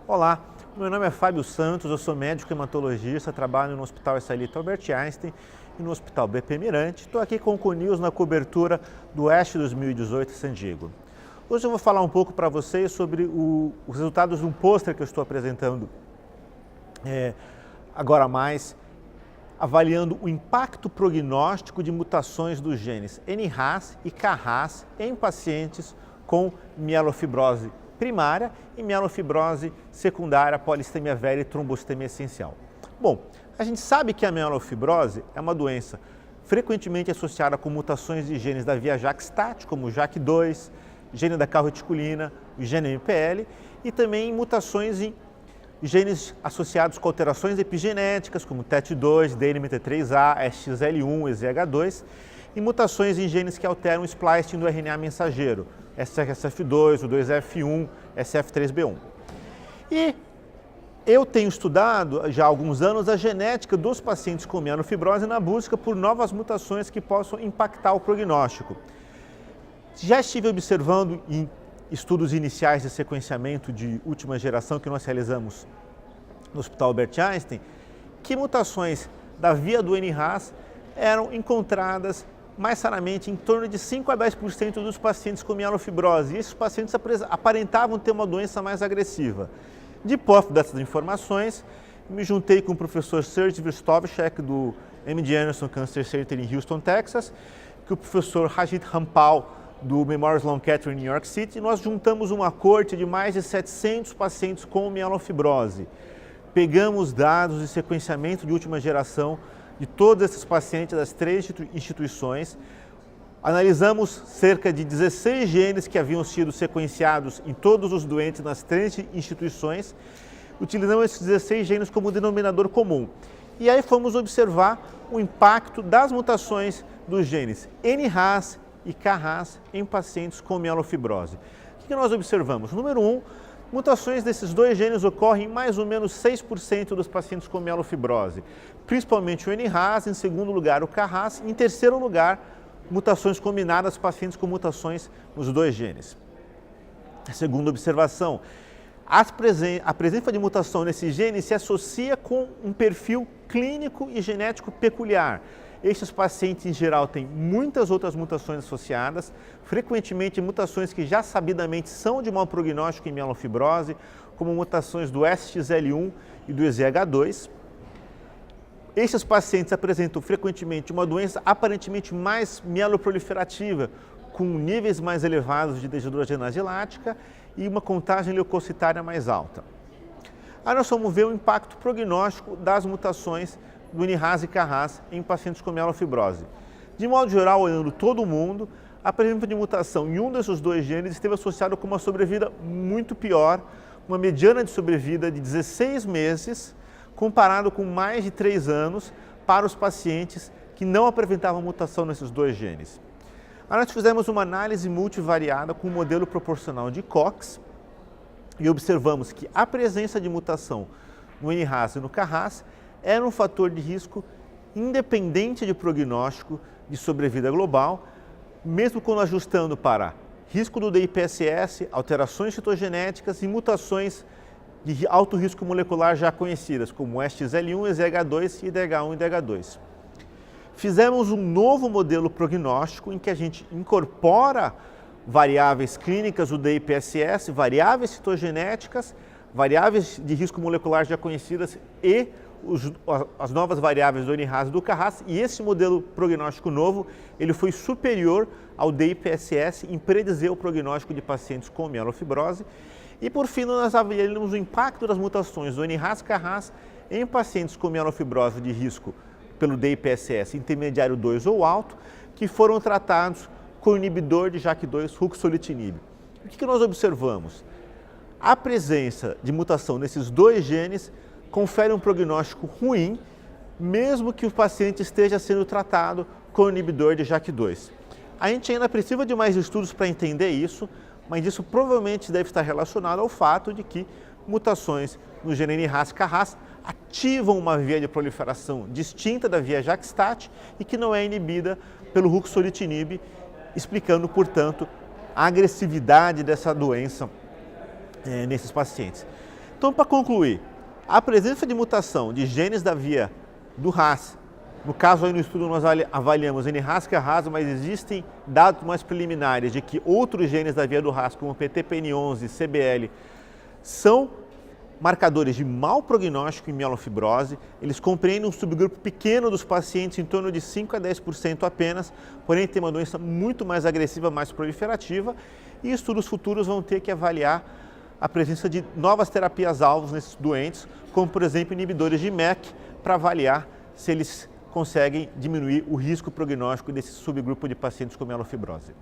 Olá, meu nome é Fábio Santos, eu sou médico hematologista, trabalho no Hospital Israelita Albert Einstein e no Hospital BP Mirante. Estou aqui com o CONews na cobertura do ASH 2018 em San Diego. Hoje eu vou falar um pouco para vocês sobre os resultados de um pôster que eu estou apresentando agora mais, avaliando o impacto prognóstico de mutações dos genes NRAS e KRAS em pacientes com mielofibrose primária e mielofibrose secundária, polissemia vera e trombocitemia essencial. Bom, a gente sabe que a mielofibrose é uma doença frequentemente associada com mutações de genes da via JAK-STAT, como o JAK2, gene da calreticulina, o gene MPL, e também mutações em genes associados com alterações epigenéticas, como TET2, DNMT3A, SXL1, EZH2, e mutações em genes que alteram o splicing do RNA mensageiro, SRSF2, o 2F1, SF3B1. E eu tenho estudado já há alguns anos a genética dos pacientes com mielofibrose na busca por novas mutações que possam impactar o prognóstico. Já estive observando em estudos iniciais de sequenciamento de última geração que nós realizamos no Hospital Albert Einstein, que mutações da via do NRAS eram encontradas mais raramente em torno de 5 a 10% dos pacientes com mielofibrose. E esses pacientes aparentavam ter uma doença mais agressiva. De posse dessas informações, me juntei com o professor Serge Verstovicek do MD Anderson Cancer Center em Houston, Texas, com o professor Rajit Rampal do Memorial Sloan Kettering em New York City, e nós juntamos uma corte de mais de 700 pacientes com mielofibrose. Pegamos dados de sequenciamento de última geração de todos esses pacientes das 3 instituições, analisamos cerca de 16 genes que haviam sido sequenciados em todos os doentes nas 3 instituições, utilizamos esses 16 genes como denominador comum. E aí fomos observar o impacto das mutações dos genes NRAS e KRAS em pacientes com mielofibrose. O que nós observamos? Número 1, mutações desses 2 genes ocorrem em mais ou menos 6% dos pacientes com mielofibrose, principalmente o NRAS, em segundo lugar o KRAS, e em terceiro lugar, mutações combinadas, pacientes com mutações nos 2 genes. A segunda observação, a presença de mutação nesses genes se associa com um perfil clínico e genético peculiar. Estes pacientes, em geral, têm muitas outras mutações associadas, frequentemente mutações que já sabidamente são de mau prognóstico em mielofibrose, como mutações do SXL1 e do EZH2. Estes pacientes apresentam frequentemente uma doença aparentemente mais mieloproliferativa, com níveis mais elevados de deshidrogenase lática e uma contagem leucocitária mais alta. Aí nós vamos ver o impacto prognóstico das mutações do NRAS e KRAS em pacientes com mielofibrose. De modo geral, olhando todo mundo, a presença de mutação em um desses 2 genes esteve associada com uma sobrevida muito pior, uma mediana de sobrevida de 16 meses, comparado com mais de 3 anos para os pacientes que não apresentavam mutação nesses 2 genes. Aí nós fizemos uma análise multivariada com um modelo proporcional de Cox e observamos que a presença de mutação no NRAS e no KRAS era um fator de risco independente de prognóstico de sobrevida global, mesmo quando ajustando para risco do DIPSS, alterações citogenéticas e mutações de alto risco molecular já conhecidas, como SXL1, EZH2 e DH1 e DH2. Fizemos um novo modelo prognóstico em que a gente incorpora variáveis clínicas do DIPSS, variáveis citogenéticas, variáveis de risco molecular já conhecidas e as novas variáveis do NRAS e do KRAS, e esse modelo prognóstico novo ele foi superior ao DIPSS em predizer o prognóstico de pacientes com mielofibrose. E por fim, nós avaliamos o impacto das mutações do NRAS e KRAS em pacientes com mielofibrose de risco pelo DIPSS intermediário 2 ou alto, que foram tratados com o inibidor de JAK2, ruxolitinib. O que nós observamos? A presença de mutação nesses 2 genes confere um prognóstico ruim, mesmo que o paciente esteja sendo tratado com o inibidor de JAK2. A gente ainda precisa de mais estudos para entender isso, mas isso provavelmente deve estar relacionado ao fato de que mutações no gene NRAS e CARRAS ativam uma via de proliferação distinta da via JAK-STAT e que não é inibida pelo ruxolitinib, explicando, portanto, a agressividade dessa doença nesses pacientes. Então, para concluir, a presença de mutação de genes da via do RAS, no caso aí no estudo nós avaliamos NRAS e CARRAS, mas existem dados mais preliminares de que outros genes da via do RAS, como PTPN11 e CBL, são marcadores de mau prognóstico em mielofibrose. Eles compreendem um subgrupo pequeno dos pacientes, em torno de 5 a 10% apenas, porém tem uma doença muito mais agressiva, mais proliferativa, e estudos futuros vão ter que avaliar a presença de novas terapias-alvos nesses doentes, como por exemplo inibidores de MEK, para avaliar se eles conseguem diminuir o risco prognóstico desse subgrupo de pacientes com mielofibrose.